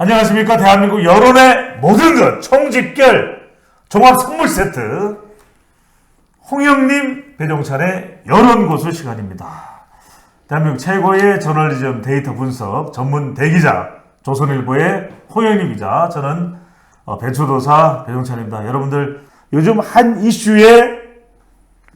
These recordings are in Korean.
안녕하십니까. 대한민국 여론의 모든 것 총집결 종합 선물 세트 홍영님 배종찬의 여론고수 시간입니다. 대한민국 최고의 저널리즘 데이터 분석 전문 대기자 조선일보의 홍영님 기자, 저는 배추도사 배종찬입니다. 여러분들 요즘 한 이슈에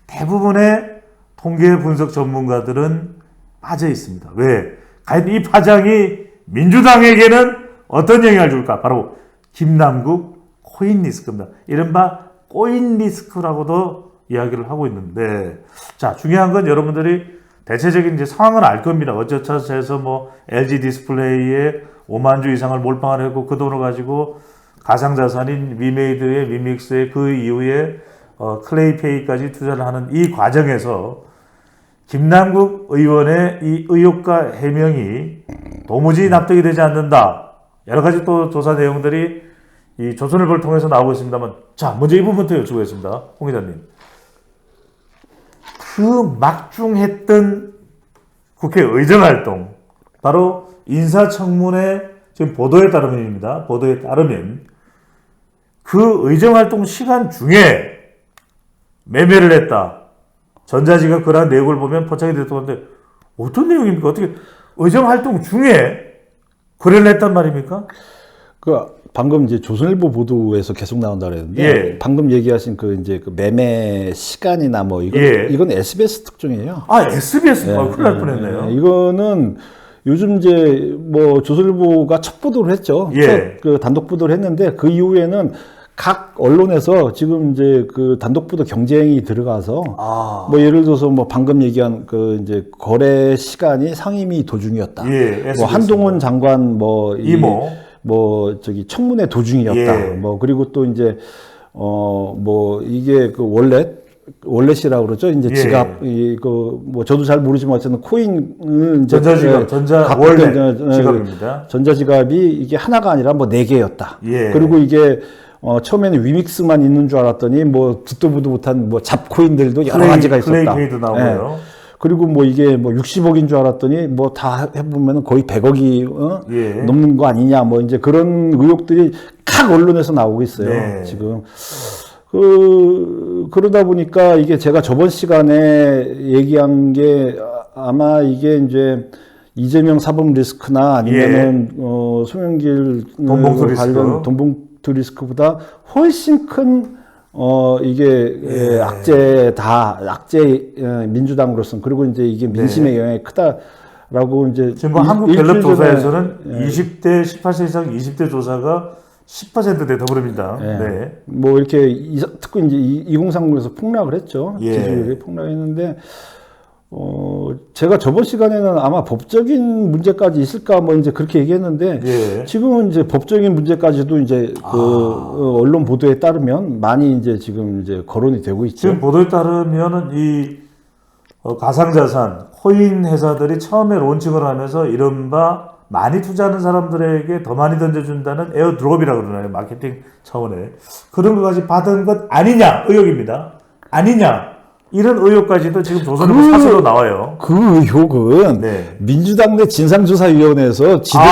대부분의 통계 분석 전문가들은 빠져 있습니다. 왜? 과연 이 파장이 민주당에게는 어떤 영향을 줄까? 바로 김남국 코인 리스크입니다. 이른바 코인 리스크라고도 이야기를 하고 있는데, 자, 중요한 건 여러분들이 대체적인 이제 상황은 알 겁니다. 어쩌서 해서 뭐 LG 디스플레이에 5만 주 이상을 몰빵을 했고 그 돈을 가지고 가상자산인 위메이드의 위믹스의 그 이후에 클레이페이까지 투자를 하는 이 과정에서 김남국 의원의 이 의혹과 해명이 도무지 납득이 되지 않는다. 여러 가지 또 조사 내용들이 이 조선일보를 통해서 나오고 있습니다만, 자, 먼저 이 부분부터 여쭤보겠습니다. 홍 기자님. 그 막중했던 국회 의정활동, 바로 인사청문회 지금 보도에 따르면입니다. 보도에 따르면 그 의정활동 시간 중에 매매를 했다. 전자지가 그러한 내용을 보면 포착이 됐다고 하는데 어떤 내용입니까? 어떻게 의정활동 중에 거래를 했단 말입니까? 방금 이제 조선일보 보도에서 계속 나온다 그랬는데, 예. 방금 얘기하신 그 매매 시간이나 뭐 이건 SBS 특종이에요. 아, SBS? 큰일 날 뻔했네요. 이거는 요즘 이제 뭐 조선일보가 첫 보도를 했죠. 예. 첫 단독 보도를 했는데, 그 이후에는 각 언론에서 지금 이제 그 단독 보도 경쟁이 들어가서 뭐 예를 들어서 뭐 방금 얘기한 그 이제 거래 시간이 상임위 도중이었다. 예, 뭐 한동훈 장관 뭐 청문회 도중이었다. 예. 뭐 그리고 또 이제 뭐 이게 그 월렛이라고 그러죠. 이제 예. 지갑 뭐 저도 잘 모르지만 어쨌든 코인은 전자지갑, 전자월렛 지갑입니다. 전자지갑이 이게 하나가 아니라 뭐 4개였다. 예. 그리고 이게 처음에는 위믹스만 있는 줄 알았더니 뭐 듣도 보도 못한 뭐 잡코인들도 여러 가지가 있었다. 클레이페이도 나오고요. 그리고 뭐 이게 뭐 60억인 줄 알았더니 뭐 다 해보면 거의 100억이 예. 넘는 거 아니냐, 뭐 이제 그런 의혹들이 각 언론에서 나오고 있어요. 네. 지금. 그러다 보니까 이게 제가 저번 시간에 얘기한 게 아마 이게 이제 이재명 사법 리스크나 아니면은 송영길 돈봉투 리스크. 관련 돈봉투 리스크보다 훨씬 큰 이게 악재 민주당으로서는, 그리고 이제 이게 민심의 영향이 크다라고 이제 지금 뭐 한국갤럽 조사에서는 20대 18세 이상 20대 조사가 10%대 더불입니다. 네. 뭐 이렇게 특히 이제 2030에서 폭락을 했죠. 예. 지지율이 폭락했는데 제가 저번 시간에는 아마 법적인 문제까지 있을까 뭐 이제 그렇게 얘기했는데, 예. 지금은 이제 법적인 문제까지도 이제 언론 보도에 따르면 많이 이제 지금 이제 거론이 되고 있죠. 지금 보도에 따르면은 이 가상자산 코인 회사들이 처음에 론칭을 하면서 이른바 많이 투자하는 사람들에게 더 많이 던져준다는 에어드롭이라고 그러나요? 마케팅 차원에. 그런 것까지 받은 것 아니냐 의혹입니다. 아니냐. 이런 의혹까지도 지금 조선일보 사설로 나와요. 그 의혹은 네. 민주당 내 진상조사위원회에서 지들이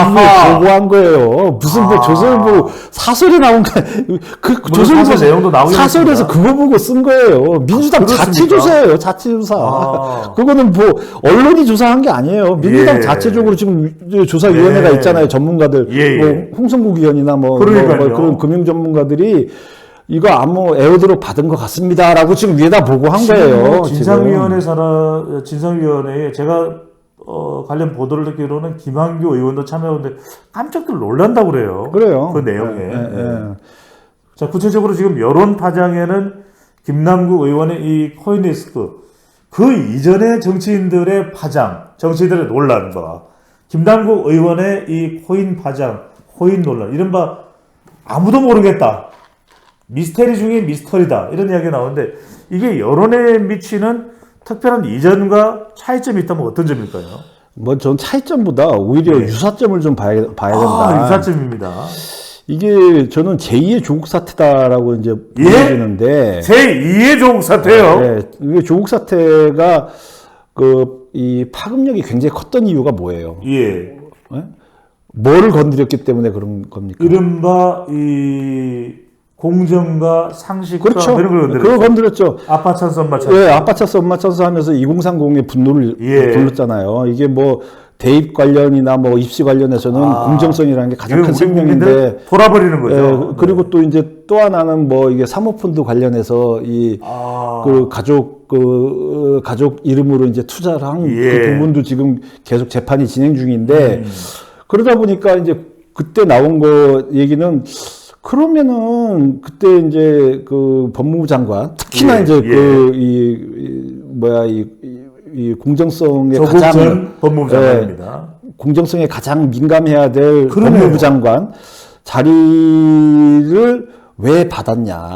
보고한 거예요. 무슨 뭐 조선일보 사설에 나온 거, 조선일보 사설 내용도 나오긴 사설에서 했습니다. 그거 보고 쓴 거예요. 민주당 그렇습니까? 자체조사예요, 자체조사. 그거는 뭐 언론이 조사한 게 아니에요. 민주당 예. 자체적으로 지금 조사위원회가 예. 있잖아요, 전문가들. 예. 뭐 홍성국 의원이나 뭐 그런 금융 전문가들이 이거 아무 에어드롭 받은 것 같습니다라고 지금 위에다 보고한 거예요. 진상위원회에 제가 관련 보도를 듣기로는 김한규 의원도 참여하는데 깜짝들 놀란다고 그래요. 그래요. 그 내용에. 네. 자, 구체적으로 지금 여론 파장에는 김남국 의원의 이 코인 리스크, 그 이전의 정치인들의 파장, 정치인들의 논란과 김남국 의원의 이 코인 파장, 코인 논란, 이른바 아무도 모르겠다. 미스터리 중에 미스터리다. 이런 이야기가 나오는데, 이게 여론에 미치는 특별한 이전과 차이점이 있다면 어떤 점일까요? 뭐 전 차이점보다 오히려 유사점을 좀 봐야 된다. 유사점입니다. 이게 저는 제2의 조국 사태다라고 이제 보여지는데, 제2의 조국 사태요? 네, 이게 조국 사태가 이 파급력이 굉장히 컸던 이유가 뭐예요? 예. 네? 뭘 건드렸기 때문에 그런 겁니까? 이른바 이 공정과 상식과 그렇죠. 이런 걸 건드렸죠. 그거 건드렸죠. 아빠 찬스 엄마 찬스. 예, 아빠 찬스 엄마 찬스 하면서 2030의 분노를 예. 불렀잖아요. 이게 뭐 대입 관련이나 뭐 입시 관련해서는 공정성이라는 게 가장 이거 큰 우리 생명인데 국민들 돌아버리는 거죠. 예, 그리고 또 이제 또 하나는 뭐 이게 사모펀드 관련해서 이 그 가족 이름으로 이제 투자를 한 예. 그 부분도 지금 계속 재판이 진행 중인데 그러다 보니까 이제 그때 나온 거 얘기는 그러면은 그때 이제 그 법무부 장관 특히나 예, 이제 예. 이 공정성에 조국 가장 전 법무부 장관입니다. 공정성에 가장 민감해야 될 그러네요. 법무부 장관 자리를 왜 받았냐?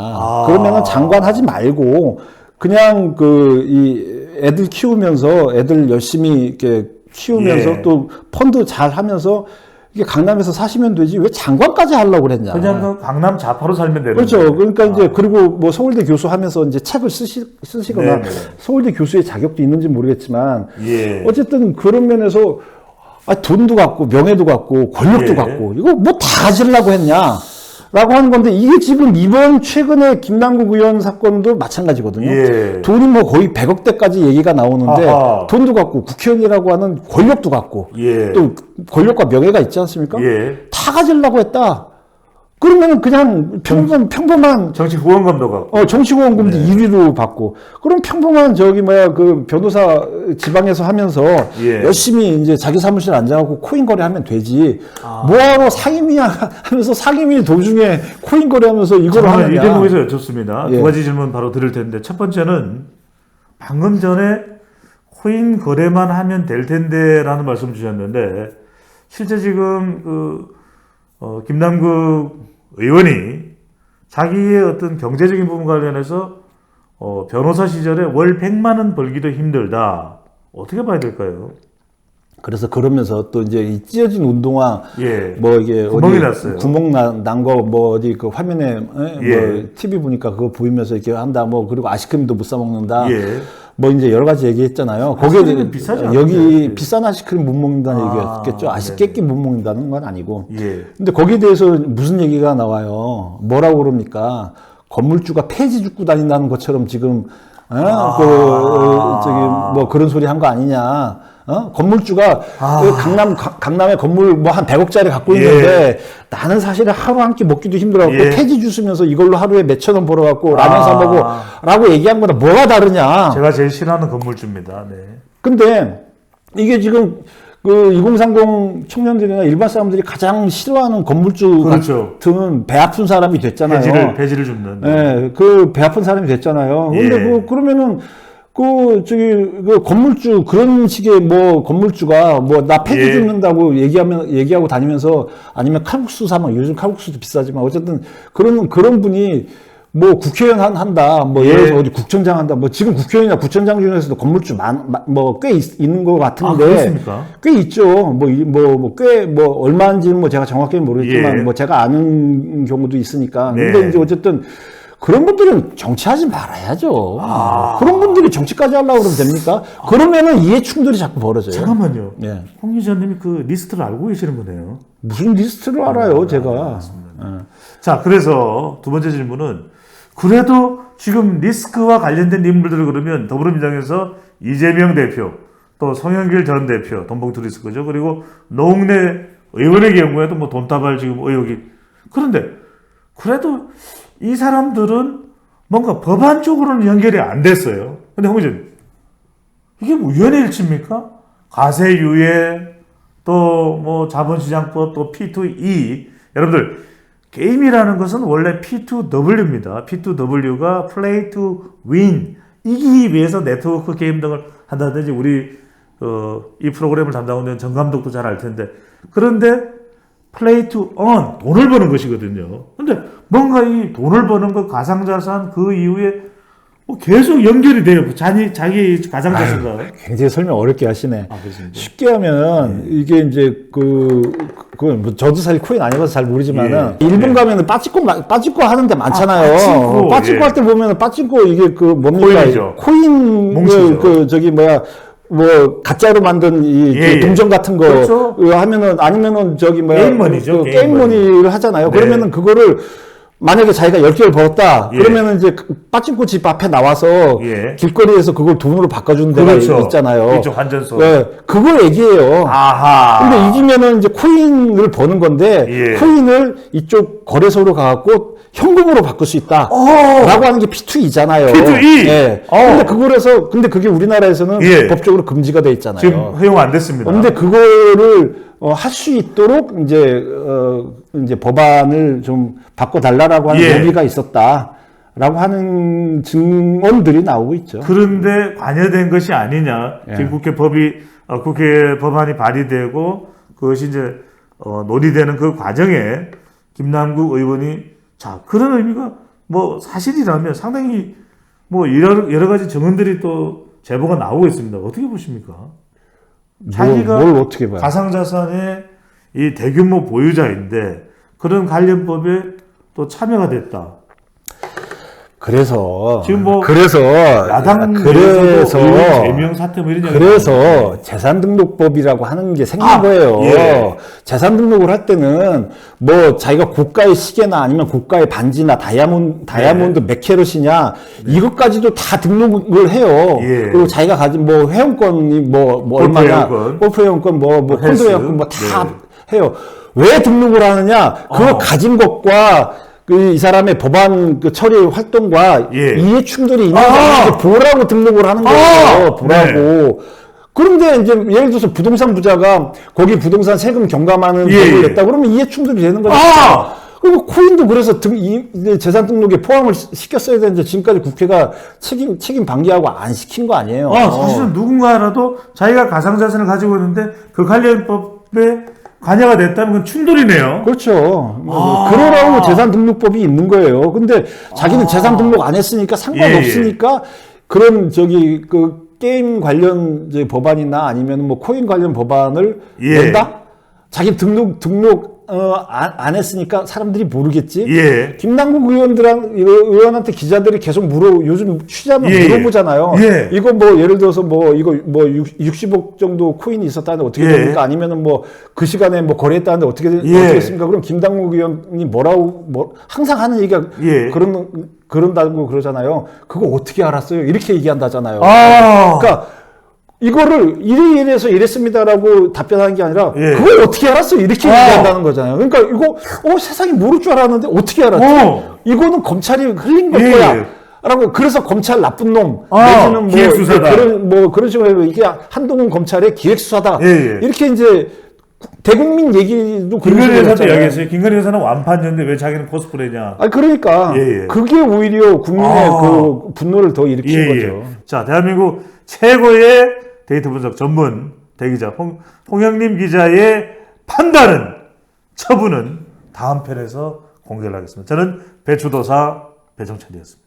그러면은 장관 하지 말고 그냥 이 애들 키우면서 애들 열심히 이렇게 키우면서 예. 또 펀드 잘 하면서 이게 강남에서 사시면 되지 왜 장관까지 하려고 그랬냐? 그냥 그 강남 좌파로 살면 되는 그렇죠. 거예요. 그러니까 이제 그리고 뭐 서울대 교수 하면서 이제 책을 쓰시거나 네네. 서울대 교수의 자격도 있는지 모르겠지만 예. 어쨌든 그런 면에서 돈도 갖고 명예도 갖고 권력도 예. 갖고 이거 뭐 다 가지려고 했냐? 라고 하는 건데 이게 지금 이번 최근에 김남국 의원 사건도 마찬가지거든요. 예. 돈이 뭐 거의 100억대까지 얘기가 나오는데 아하. 돈도 갖고 국회의원이라고 하는 권력도 갖고 예. 또 권력과 명예가 있지 않습니까? 예. 다 가지려고 했다. 그러면 그냥 평범한 정치 후원금도 갖고. 정치후원금도 1위로 받고 그럼 평범한 그 변호사 지방에서 하면서 예. 열심히 이제 자기 사무실 앉아갖고 코인 거래하면 되지 뭐하러 상임위 하면서 상임위 도중에 코인 거래하면서 이걸 잠깐만, 이 하느냐. 대목에서 여쭙습니다. 예. 두 가지 질문 바로 드릴 텐데 첫 번째는 방금 전에 코인 거래만 하면 될 텐데라는 말씀 주셨는데 실제 지금 김남국 의원이 자기의 어떤 경제적인 부분 관련해서 변호사 시절에 월 100만 원 벌기도 힘들다. 어떻게 봐야 될까요? 그래서 그러면서 또 이제 이 찢어진 운동화 예. 뭐 이게 구멍이 났어요. 구멍 난 거 뭐 어디 그 화면에 예. 뭐 TV 보니까 그거 보이면서 이렇게 한다 뭐 그리고 아이스크림도 못 사 먹는다. 예. 뭐 이제 여러 가지 얘기했잖아요. 아이스크림은 거기에 비싸지 여기 않은데. 비싼 아이스크림 못 먹는다는 아, 얘기였겠죠. 아이스깨끼 못 먹는다는 건 아니고. 예. 근데 거기에 대해서 무슨 얘기가 나와요? 뭐라고 그럽니까? 건물주가 폐지 죽고 다닌다는 것처럼 지금 뭐 그런 소리 한 거 아니냐? 건물주가 그 강남에 건물 뭐 한 100억짜리 갖고 있는데 나는 사실은 하루 한 끼 먹기도 힘들어갖고 예. 폐지 주스면서 이걸로 하루에 몇천 원 벌어갖고 라면 사 먹어라고 얘기한 거다 뭐가 다르냐? 제가 제일 싫어하는 건물주입니다. 네. 근데 이게 지금 그 2030 청년들이나 일반 사람들이 가장 싫어하는 건물주 그렇죠. 같은 배 아픈 사람이 됐잖아요. 배지를 줍는. 네, 그 배 아픈 사람이 됐잖아요. 근데 예. 뭐 그러면은 그 건물주 그런 식의 뭐 건물주가 뭐 나 폐지 예. 줍는다고 얘기하고 다니면서 아니면 칼국수 사면 요즘 칼국수도 비싸지만 어쨌든 그런 분이 뭐 국회의원 한다 뭐 예를 들어서 어디 국천장 한다 뭐 지금 국회의원이나 구청장 중에서도 건물주 뭐 꽤 있는 것 같은데 그렇습니까? 꽤 있죠. 꽤 얼마인지는 뭐 제가 정확히는 모르겠지만 예. 뭐 제가 아는 경우도 있으니까. 네. 근데 이제 어쨌든 그런 분들은 정치하지 말아야죠. 그런 분들이 정치까지 하려고 그러면 됩니까? 그러면은 이해 충돌이 자꾸 벌어져요. 잠깐만요. 예. 홍 기자님이 그 리스트를 알고 계시는 거네요. 무슨 리스트를 알아요, 제가. 자, 그래서 두 번째 질문은 그래도 지금 리스크와 관련된 인물들을 그러면 더불어민주당에서 이재명 대표, 또 송영길 전 대표, 돈봉투 리스크죠. 그리고 노웅래 의원의 경우에도 뭐 돈다발 지금 의혹이. 그런데 그래도 이 사람들은 뭔가 법안 쪽으로는 연결이 안 됐어요. 근데 홍 기자님, 이게 뭐 위헌의 일치입니까? 가세유예, 또 뭐 자본시장법, 또 P2E. 여러분들, 게임이라는 것은 원래 P2W입니다. P2W가 play to win. 이기기 위해서 네트워크 게임 등을 한다든지 우리 이 프로그램을 담당하는 정 감독도 잘 알 텐데. 그런데 play to earn, 돈을 버는 것이거든요. 근데 뭔가 이 돈을 버는 것, 가상자산 그 이후에 뭐 계속 연결이 돼요. 자기 가상자산과. 굉장히 설명 어렵게 하시네. 그렇습니까? 쉽게 하면 이게 이제 그건 뭐 저도 사실 코인 안 해봐서 잘 모르지만은 일본 가면은 빠찌코 하는 데 많잖아요. 빠찌코 할 때 보면은 빠찌코 이게 그 뭡니까? 코인이죠. 코인 뭉치죠. 저기 뭐야 뭐 가짜로 만든 이 예. 동전 같은 거 그렇죠. 하면은 아니면은 저기 뭐야 게임머니죠, 그 게임머니. 게임머니를 하잖아요. 네. 그러면은 그거를 만약에 자기가 10개를 벌었다. 예. 그러면은 이제 빠진코 집 앞에 나와서 예. 길거리에서 그걸 돈으로 바꿔주는 데가 그렇죠. 있잖아요. 있죠, 환전소. 네, 그걸 얘기해요. 아하. 근데 이기면은 이제 코인을 버는 건데 예. 코인을 이쪽 거래소로 가갖고 현금으로 바꿀 수 있다. 라고 하는 게 P2E잖아요. P2E? 예. 근데 그거라서 근데 그게 우리나라에서는 예. 법적으로 금지가 돼 있잖아요. 지금 허용 안 됐습니다. 근데 그거를 할 수 있도록 이제 법안을 좀 바꿔달라라고 하는 예. 논의가 있었다라고 하는 증언들이 나오고 있죠. 그런데 관여된 것이 아니냐. 예. 지금 국회 법안이 발의되고 그것이 이제 논의되는 그 과정에 김남국 의원이 자, 그런 의미가 뭐 사실이라면 상당히 뭐 여러 가지 증언들이 또 제보가 나오고 있습니다. 어떻게 보십니까? 자기가 뭘 어떻게 봐요? 가상자산의 이 대규모 보유자인데 그런 관련법에 또 참여가 됐다. 그래서 지금 뭐 그래서 제명 사태 뭐 이런 얘기가 그래서 재산등록법이라고 하는 게 생긴 거예요. 예. 재산등록을 할 때는 뭐 자기가 고가의 시계나 아니면 고가의 반지나 다이아몬드 몇 캐럿이냐 이것까지도 다 등록을 해요. 예. 그리고 자기가 가진 뭐 회원권이 뭐 골프 얼마냐, 회원권. 골프 회원권 뭐 콘도 헬스. 회원권 뭐 다 네. 해요. 왜 등록을 하느냐? 그거 가진 것과 이 사람의 법안 처리 활동과 예. 이해 충돌이 있는 사람한테 보라고 등록을 하는 거예요. 보라고. 그런데 이제 예를 들어서 부동산 부자가 거기 부동산 세금 경감하는 예. 법을 냈다 그러면 이해 충돌이 되는 거죠. 그리고 코인도 그래서 이제 재산 등록에 포함을 시켰어야 되는데 지금까지 국회가 책임 방기하고 안 시킨 거 아니에요. 사실은 누군가라도 자기가 가상자산을 가지고 있는데 그 관련법에 관여가 됐다면 그건 충돌이네요. 그렇죠. 그러라고 재산등록법이 있는 거예요. 근데 자기는 재산등록 안 했으니까 상관없으니까 그런 그 게임 관련 법안이나 아니면 뭐 코인 관련 법안을 낸다? 자기 등록 안 했으니까 사람들이 모르겠지. 예. 김남국 의원한테 기자들이 계속 요즘 취재하면 물어보잖아요. 예. 이거 뭐 예를 들어서 뭐 이거 뭐 60억 정도 코인이 있었다는데 어떻게 됩니까? 아니면은 뭐 그 시간에 뭐 거래했다는데 어떻게 됐습니까? 그럼 김남국 의원이 뭐라고 항상 하는 얘기가 그런다고 그러잖아요. 그거 어떻게 알았어요? 이렇게 얘기한다잖아요. 그러니까 이거를 이래서 이랬습니다라고 답변하는 게 아니라 그걸 어떻게 알았어? 이렇게 얘기한다는 거잖아요. 그러니까 이거 세상이 모를 줄 알았는데 어떻게 알았지? 이거는 검찰이 흘린 걸 거야. 라고 그래서 검찰 나쁜 놈 내지는 뭐 기획수사다. 그런 식으로 해서 이게 한동훈 검찰의 기획수사다. 이렇게 이제 대국민 얘기도 김건희 여사도 이야기했어요. 김건희 여사는 완판이었는데 왜 자기는 코스프레냐. 그러니까 그게 오히려 국민의 그 분노를 더 일으킨 거죠. 자, 대한민국 최고의 데이터 분석 전문 대기자 홍영림 기자의 판단은 처분은 다음 편에서 공개를 하겠습니다. 저는 배추도사 배정철이었습니다.